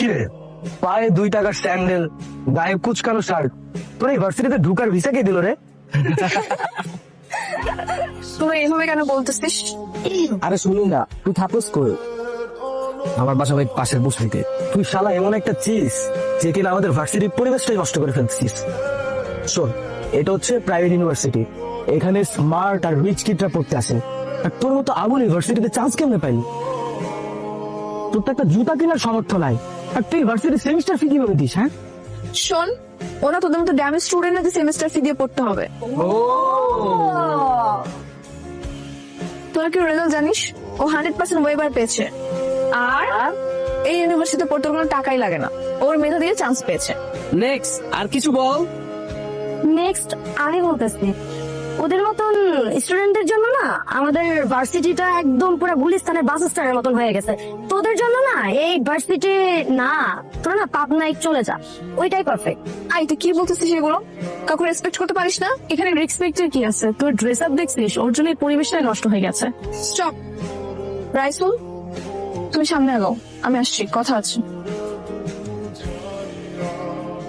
কিরে, পায়ে 2 টাকার স্যান্ডেল, গায়ে কুচকানো শার্ট, তোর এই ভার্সিটিতে ঢুকার ভিসা কে দিল রে? তুই এইভাবে কেন বলতেছিস? আরে শুনুন না, তুই থাকস কই? আমার বাসা ভাই পাশের বসতিতে। তুই শালা এমন একটা চিজ যে কিনা আমাদের ভার্সিটির পরিবেশটাই নষ্ট করে ফেলছিস। শোন, এটা হচ্ছে প্রাইভেট ইউনিভার্সিটি, এখানে স্মার্ট আর রিচ কিডরা পড়তে আসে। আর তোর মতো আবুল ইউনিভার্সিটিতে চান্স কেমনে পাইলি? তোর তো একটা জুতা কেনার সামর্থ্য নাই, আর তুই ভার্সিটির সেমিস্টার ফি কিভাবে দিস? হ্যাঁ, শোন, ওরা তোদের মতো ড্যামেজ স্টুডেন্ট নাকি সেমিস্টার ফি দিয়ে পড়তে হবে? তোরা কি রেজাল্ট জানিস? ও 100% ওয়েবার পেয়েছে, আর এই ইউনিভার্সিটিতে পড়তে কোনো টাকাই লাগে না। ওর মেধা দিয়ে চান্স পেয়েছে। নেক্সট আর কিছু বল। নেক্সট আমি বলতেছি, ওদের মতন স্টুডেন্টদের জন্য না আমাদের ভার্সিটিটা একদম পুরো গুলিস্তানের বাস স্ট্যান্ডের মতন হয়ে গেছে। তোদের জন্য না এই ভার্সিটি না, তোরা না পাবনায় চলে যা, ওইটাই পারফেক্ট। আই, তুই কি বলতেছিস এগুলো? কাউকে রেসপেক্ট করতে পারিস না? এখানে রেসপেক্টের কি আছে? তোর ড্রেস আপ দেখছিস? ওর জন্য এই পরিবেশটাই নষ্ট হয়ে গেছে। স্টপ। রাইসুল, তুমি সামনে আগাও, আমি আসছি, কথা আছে।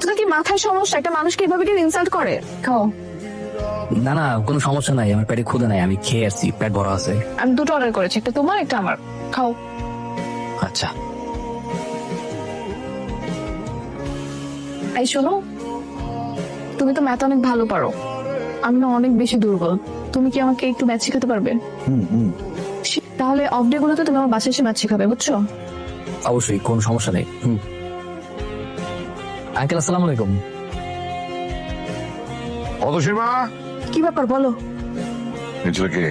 তোদের কি মাথায় সমস্যা? একটা মানুষকে এভাবে কেউ ইনসাল্ট করে? খাও। না না, কোনো সমস্যা নাই, আমার পেটে ক্ষুধা নাই, আমি খেয়ে আসছি, পেট ভরা আছে। আমি দুটো অর্ডার করেছি, একটা তোমার একটা আমার। খাও। আচ্ছা। এই শোনো, তুমি তো ম্যাথ অনেক ভালো পারো, আমি না অনেক বেশি দুর্বল। তুমি কি আমাকে একটু ম্যাথ শেখাতে পারবে? তাহলে অফ ডে গুলোতে তুমি আমার বাসায় এসে ম্যাথ শেখাবে, বুঝছো? অবশ্যই, কোনো সমস্যা নেই। আঙ্কেল, আসসালামু আলাইকুম। অতসীমা, কি ব্যাপার বলো? এই ছেলেকে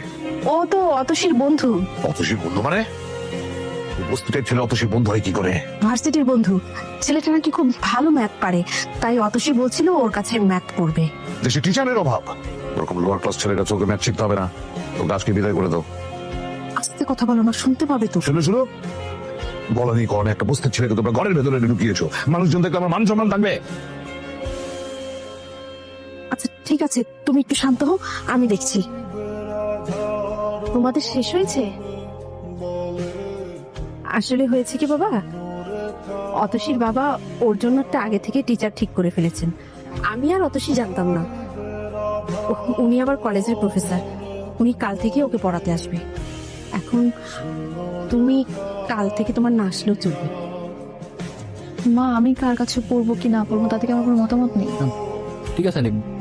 ও তো অতসীর বন্ধু। অতসীর বন্ধু মানে? উপস্থিতের ছেলে অতসীর বন্ধু হয় কি করে? ভার্সিটির বন্ধু, ছেলেটা নাকি খুব ভালো ম্যাথ পারে, তাই অতসী বলছিল ওর কাছে ম্যাথ পড়বে। দেশে টিচারের অভাব, ওরকম লোয়ার ক্লাস ছেলেটা চোখে ম্যাথ শিখতে হবে না, তো গাছকে বিদায় করে দাও। আস্তে কথা বলো না, শুনতে পাবে তো। শুনে শুনো, বলনি কারণে একটা বস্তির ছেলেকে তোমরা ঘরের ভেতরে ঢুকিয়েছো, মানুষজন দেখলে আমার মান সম্মান থাকবে? আচ্ছা ঠিক আছে, তুমি একটু শান্ত হও, আমি দেখছি। তোমাদের শেষ হয়েছে? আসলে হয়েছে কি বাবা, অতসীর বাবা ওর জন্য একটা আগে থেকে টিচার ঠিক করে ফেলেছেন। আমি আর অতসী জানতাম না, উনি আবার কলেজের প্রফেসর, উনি কাল থেকে ওকে পড়াতে আসবে। এখন তুমি কাল থেকে তোমার না আসলেও চলবে। মা, আমি কার কাছে পড়বো কি না পড়বো তাতে কি আমার কোনো মতামত নেই। ঠিক আছে,